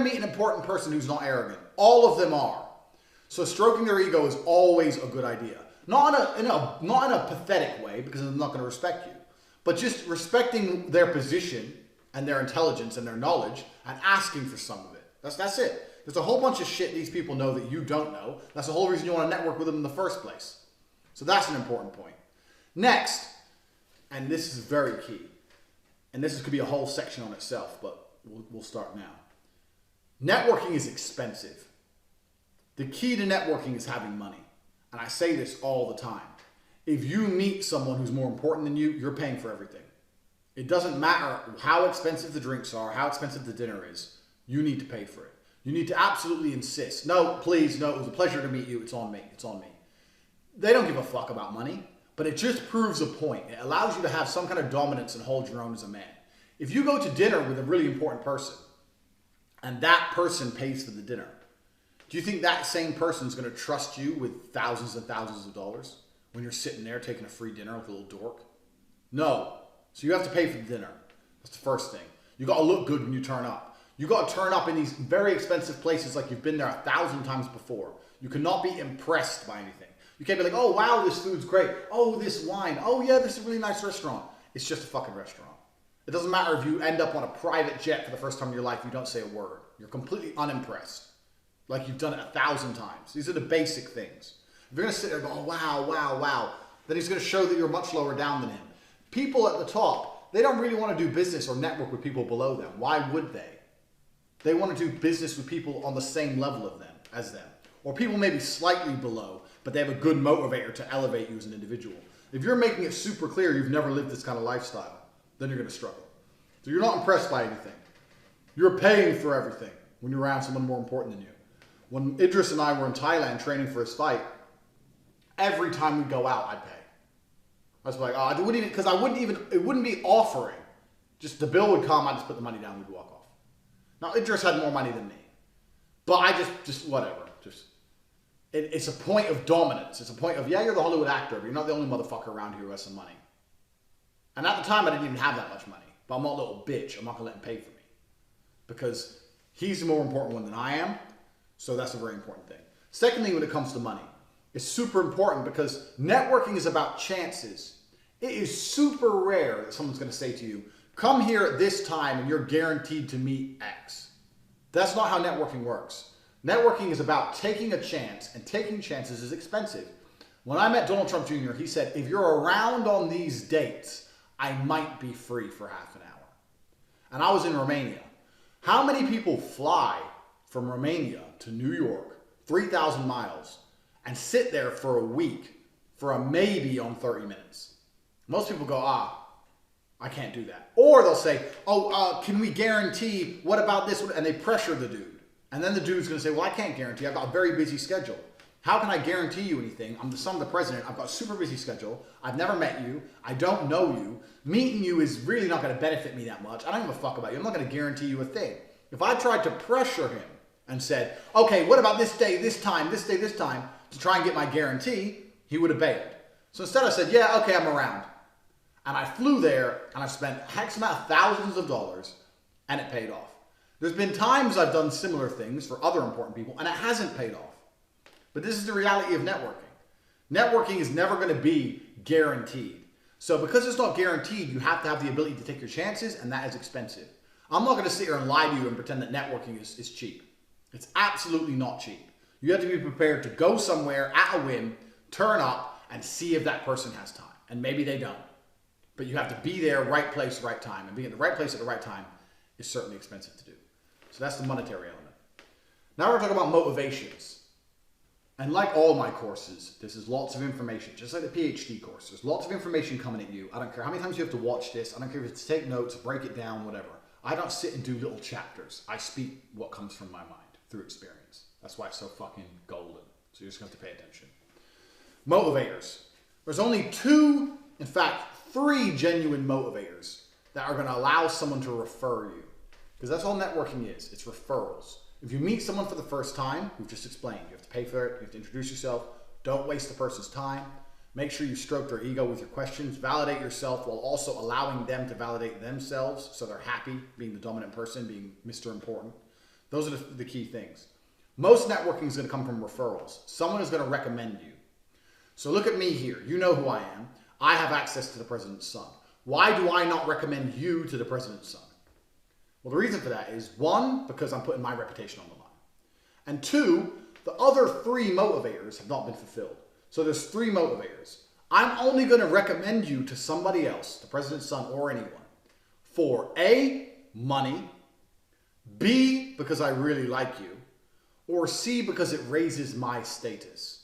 to meet an important person who's not arrogant. All of them are. So stroking their ego is always a good idea. Not in a pathetic way, because they're not going to respect you, but just respecting their position and their intelligence and their knowledge and asking for some of it. That's it. There's a whole bunch of shit these people know that you don't know. That's the whole reason you want to network with them in the first place. So that's an important point. Next, and this is very key, and this could be a whole section on itself, but we'll start now. Networking is expensive. The key to networking is having money. And I say this all the time. If you meet someone who's more important than you, you're paying for everything. It doesn't matter how expensive the drinks are, how expensive the dinner is. You need to pay for it. You need to absolutely insist. No, please, no, it was a pleasure to meet you. It's on me. It's on me. They don't give a fuck about money, but it just proves a point. It allows you to have some kind of dominance and hold your own as a man. If you go to dinner with a really important person and that person pays for the dinner, do you think that same person is going to trust you with thousands and thousands of dollars when you're sitting there taking a free dinner with a little dork? No. So you have to pay for the dinner. That's the first thing. You got to look good when you turn up. You got to turn up in these very expensive places like you've been there 1,000 times before. You cannot be impressed by anything. You can't be like, oh, wow, this food's great. Oh, this wine. Oh, yeah, this is a really nice restaurant. It's just a fucking restaurant. It doesn't matter if you end up on a private jet for the first time in your life, you don't say a word. You're completely unimpressed. Like you've done it 1,000 times. These are the basic things. If you're going to sit there and go, oh, wow, wow, wow, then he's going to show that you're much lower down than him. People at the top, they don't really want to do business or network with people below them. Why would they? They want to do business with people on the same level of them as them. Or people maybe slightly below, but they have a good motivator to elevate you as an individual. If you're making it super clear you've never lived this kind of lifestyle, then you're going to struggle. So you're not impressed by anything. You're paying for everything when you're around someone more important than you. When Idris and I were in Thailand training for his fight, every time we go out, I'd pay. I was like, oh, I wouldn't even, because it wouldn't be offering. Just the bill would come, I'd just put the money down, we'd walk off. Now, Idris had more money than me. But I just whatever. It's a point of dominance. It's a point of, yeah, you're the Hollywood actor, but you're not the only motherfucker around here who has some money. And at the time, I didn't even have that much money. But I'm not a little bitch. I'm not going to let him pay for me. Because he's the more important one than I am. So that's a very important thing. Secondly, when it comes to money, it's super important because networking is about chances. It is super rare that someone's going to say to you, come here at this time and you're guaranteed to meet X. That's not how networking works. Networking is about taking a chance, and taking chances is expensive. When I met Donald Trump Jr., he said, if you're around on these dates, I might be free for half an hour. And I was in Romania. How many people fly from Romania to New York, 3,000 miles, and sit there for a week for a maybe on 30 minutes? Most people go, I can't do that. Or they'll say, can we guarantee, what about this? And they pressure the dude. And then the dude's going to say, well, I can't guarantee. I've got a very busy schedule. How can I guarantee you anything? I'm the son of the president. I've got a super busy schedule. I've never met you. I don't know you. Meeting you is really not going to benefit me that much. I don't give a fuck about you. I'm not going to guarantee you a thing. If I tried to pressure him and said, okay, what about this day, this time, this day, this time, to try and get my guarantee, he would have bailed. So instead I said, yeah, okay, I'm around. And I flew there and I spent X amount of thousands of dollars and it paid off. There's been times I've done similar things for other important people and it hasn't paid off. But this is the reality of networking. Networking is never going to be guaranteed. So because it's not guaranteed, you have to have the ability to take your chances, and that is expensive. I'm not going to sit here and lie to you and pretend that networking is cheap. It's absolutely not cheap. You have to be prepared to go somewhere at a whim, turn up, and see if that person has time. And maybe they don't. But you have to be there, right place, right time. And being at the right place at the right time is certainly expensive to do. So that's the monetary element. Now we're going to talk about motivations. And like all my courses, this is lots of information, just like the PhD course. There's lots of information coming at you. I don't care how many times you have to watch this. I don't care if it's to take notes, break it down, whatever. I don't sit and do little chapters. I speak what comes from my mind through experience. That's why it's so fucking golden. So you're just going to have to pay attention. Motivators. There's only two, in fact, three genuine motivators that are going to allow someone to refer you. Because that's all networking is. It's referrals. If you meet someone for the first time, we've just explained, you have to pay for it, you have to introduce yourself, don't waste the person's time, make sure you stroke their ego with your questions, validate yourself while also allowing them to validate themselves so they're happy being the dominant person, being Mr. Important. Those are the key things. Most networking is going to come from referrals. Someone is going to recommend you. So look at me here. You know who I am. I have access to the president's son. Why do I not recommend you to the president's son? Well, the reason for that is, one, because I'm putting my reputation on the line. And two, the other three motivators have not been fulfilled. So there's three motivators. I'm only going to recommend you to somebody else, the president's son or anyone, for A, money, B, because I really like you, or C, because it raises my status.